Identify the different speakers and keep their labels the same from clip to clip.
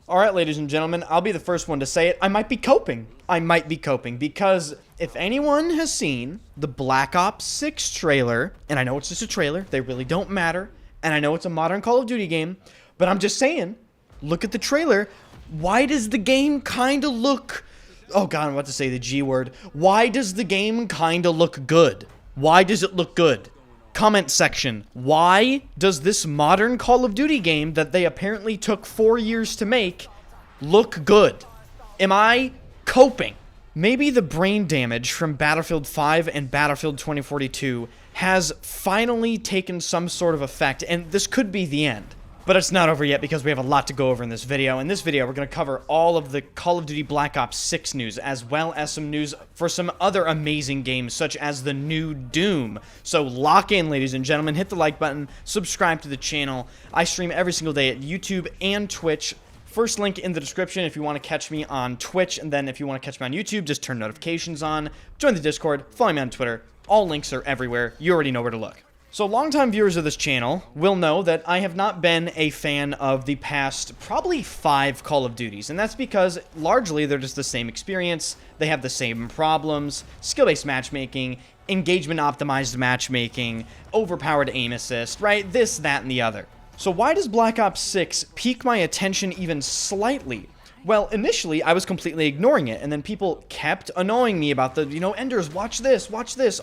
Speaker 1: Alright, ladies and gentlemen, I'll be the first one to say it. I might be coping. Because if anyone has seen the Black Ops 6 trailer, and I know it's just a trailer, they really don't matter, and I know it's a modern Call of Duty game, but I'm just saying, look at the trailer. Why does the game kinda look... Oh god, I'm about to say the G word. Why does the game kinda look good? Why does it look good? Comment section. Why does this modern Call of Duty game that they apparently took 4 years to make look good? Am I coping? Maybe the brain damage from Battlefield 5 and Battlefield 2042 has finally taken some sort of effect, and this could be the end. But it's not over yet because we have a lot to go over in this video. In this video, we're going to cover all of the Call of Duty Black Ops 6 news, as well as some news for some other amazing games, such as the new Doom. So lock in, ladies and gentlemen. Hit the like button. Subscribe to the channel. I stream every single day at YouTube and Twitch. First link in the description if you want to catch me on Twitch. And then if you want to catch me on YouTube, just turn notifications on. Join the Discord. Follow me on Twitter. All links are everywhere. You already know where to look. So longtime viewers of this channel will know that I have not been a fan of the past probably 5 Call of Duties, and that's because largely they're just the same experience, they have the same problems, skill-based matchmaking, engagement-optimized matchmaking, overpowered aim assist, right? This, that, and the other. So why does Black Ops 6 pique my attention even slightly? Well, initially, I was completely ignoring it, and then people kept annoying me about the, Enders, watch this,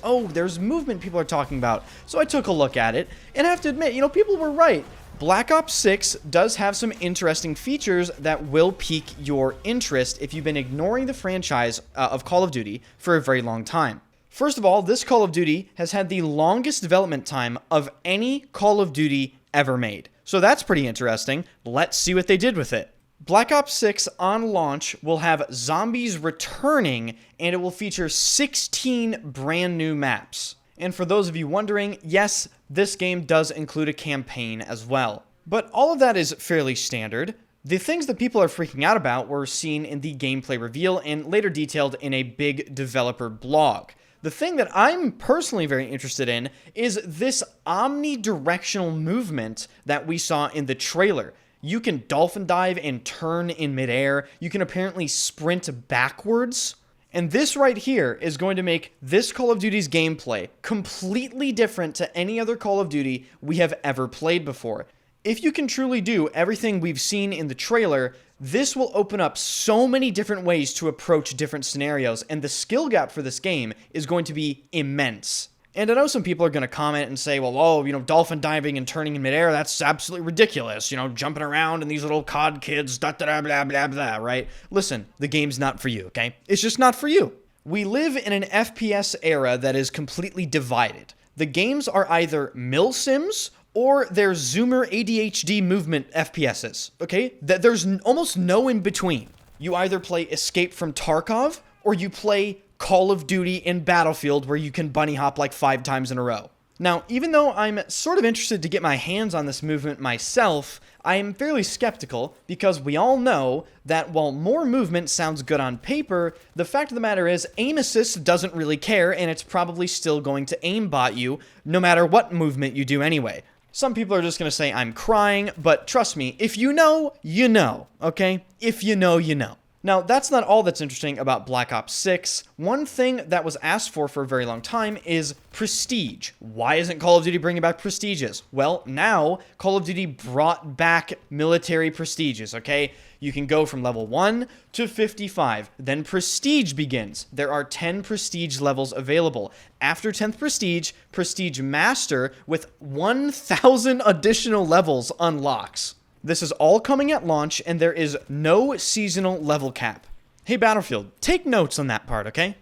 Speaker 1: oh, there's movement people are talking about. So I took a look at it, and I have to admit, people were right. Black Ops 6 does have some interesting features that will pique your interest if you've been ignoring the franchise of Call of Duty for a very long time. First of all, this Call of Duty has had the longest development time of any Call of Duty ever made. So that's pretty interesting. Let's see what they did with it. Black Ops 6 on launch will have zombies returning, and it will feature 16 brand new maps. And for those of you wondering, yes, this game does include a campaign as well. But all of that is fairly standard. The things that people are freaking out about were seen in the gameplay reveal and later detailed in a big developer blog. The thing that I'm personally very interested in is this omnidirectional movement that we saw in the trailer. You can dolphin dive and turn in midair. You can apparently sprint backwards. And this right here is going to make this Call of Duty's gameplay completely different to any other Call of Duty we have ever played before. If you can truly do everything we've seen in the trailer, this will open up so many different ways to approach different scenarios, and the skill gap for this game is going to be immense. And I know some people are going to comment and say, well, dolphin diving and turning in midair, that's absolutely ridiculous. Jumping around and these little COD kids, blah, blah, blah, blah, right? Listen, the game's not for you, okay? It's just not for you. We live in an FPS era that is completely divided. The games are either milsims or they're zoomer ADHD movement FPSs, okay? There's almost no in between. You either play Escape from Tarkov or you play Call of Duty in Battlefield where you can bunny hop like 5 times in a row. Now, even though I'm sort of interested to get my hands on this movement myself, I am fairly skeptical because we all know that while more movement sounds good on paper, the fact of the matter is aim assist doesn't really care, and it's probably still going to aimbot you no matter what movement you do anyway. Some people are just going to say I'm crying, but trust me, if you know, you know, okay? If you know, you know. Now, that's not all that's interesting about Black Ops 6. One thing that was asked for a very long time is prestige. Why isn't Call of Duty bringing back prestiges? Well, now Call of Duty brought back military prestiges, okay? You can go from level 1 to 55. Then prestige begins. There are 10 prestige levels available. After 10th prestige, Prestige Master with 1,000 additional levels unlocks. This is all coming at launch, and there is no seasonal level cap. Hey, Battlefield, take notes on that part, okay?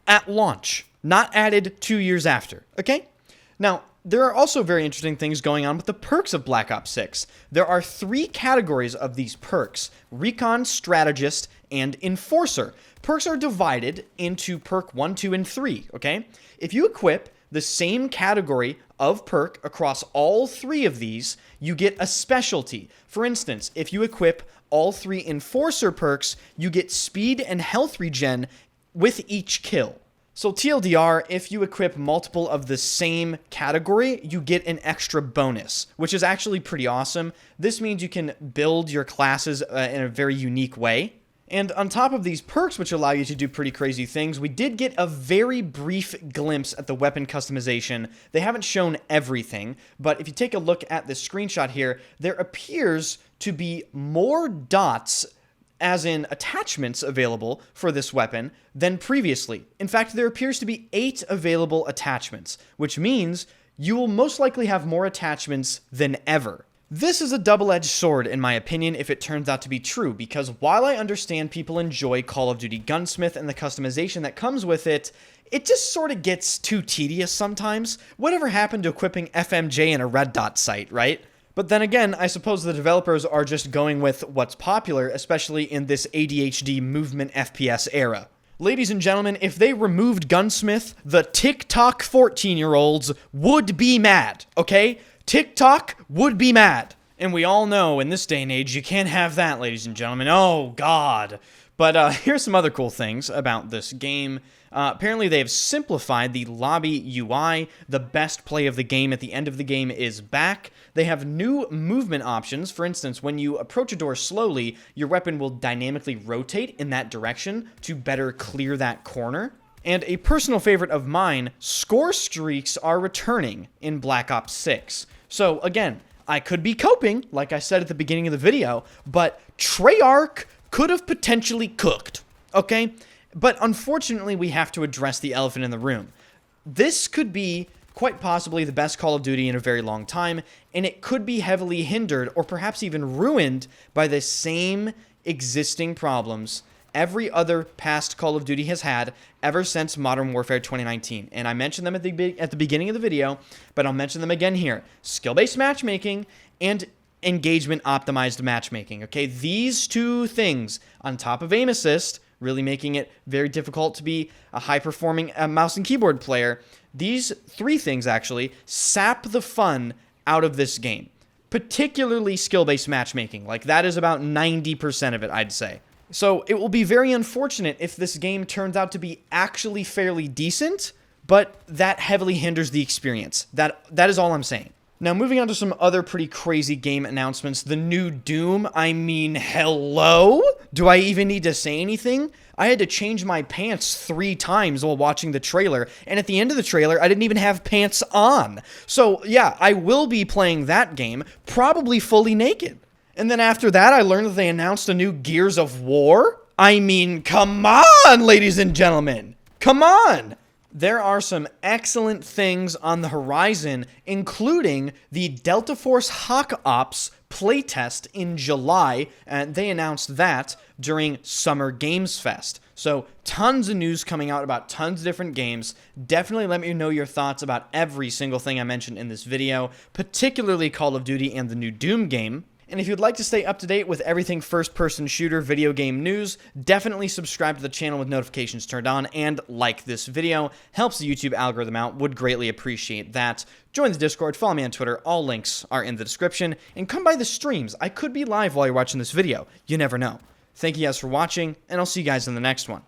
Speaker 1: At launch, not added 2 years after, okay? Now, there are also very interesting things going on with the perks of Black Ops 6. There are 3 categories of these perks: Recon, Strategist, and Enforcer. Perks are divided into perk 1, 2, and 3, okay? If you equip the same category of perk across all 3 of these, you get a specialty. For instance, if you equip all 3 Enforcer perks, you get speed and health regen with each kill. So TLDR, if you equip multiple of the same category, you get an extra bonus, which is actually pretty awesome. This means you can build your classes in a very unique way. And on top of these perks, which allow you to do pretty crazy things, we did get a very brief glimpse at the weapon customization. They haven't shown everything, but if you take a look at this screenshot here, there appears to be more dots, as in attachments, available for this weapon than previously. In fact, there appears to be 8 available attachments, which means you will most likely have more attachments than ever. This is a double-edged sword, in my opinion, if it turns out to be true, because while I understand people enjoy Call of Duty Gunsmith and the customization that comes with it, it just sort of gets too tedious sometimes. Whatever happened to equipping FMJ in a red dot sight, right? But then again, I suppose the developers are just going with what's popular, especially in this ADHD movement FPS era. Ladies and gentlemen, if they removed Gunsmith, the TikTok 14-year-olds would be mad, okay? TikTok would be mad. And we all know in this day and age, you can't have that, ladies and gentlemen. Oh, God. But here's some other cool things about this game. Apparently, they have simplified the lobby UI. The best play of the game at the end of the game is back. They have new movement options. For instance, when you approach a door slowly, your weapon will dynamically rotate in that direction to better clear that corner. And a personal favorite of mine, score streaks are returning in Black Ops 6. So, again, I could be coping, like I said at the beginning of the video, but Treyarch could have potentially cooked, okay? But unfortunately, we have to address the elephant in the room. This could be quite possibly the best Call of Duty in a very long time, and it could be heavily hindered or perhaps even ruined by the same existing problems every other past Call of Duty has had ever since Modern Warfare 2019. And I mentioned them at the beginning of the video, but I'll mention them again here. Skill-based matchmaking and engagement-optimized matchmaking, okay? These two things, on top of aim assist, really making it very difficult to be a high-performing mouse and keyboard player, these 3 things, actually, sap the fun out of this game. Particularly skill-based matchmaking. Like, that is about 90% of it, I'd say. So it will be very unfortunate if this game turns out to be actually fairly decent, but that heavily hinders the experience. That is all I'm saying. Now, moving on to some other pretty crazy game announcements. The new Doom, I mean, hello? Do I even need to say anything? I had to change my pants 3 times while watching the trailer, and at the end of the trailer, I didn't even have pants on. So, yeah, I will be playing that game, probably fully naked. And then after that, I learned that they announced a new Gears of War. I mean, come on, ladies and gentlemen. Come on. There are some excellent things on the horizon, including the Delta Force Hawk Ops playtest in July, and they announced that during Summer Games Fest. So tons of news coming out about tons of different games. Definitely let me know your thoughts about every single thing I mentioned in this video, particularly Call of Duty and the new Doom game. And if you'd like to stay up to date with everything first-person shooter video game news, definitely subscribe to the channel with notifications turned on and like this video. Helps the YouTube algorithm out, would greatly appreciate that. Join the Discord, follow me on Twitter, all links are in the description, and come by the streams. I could be live while you're watching this video. You never know. Thank you guys for watching, and I'll see you guys in the next one.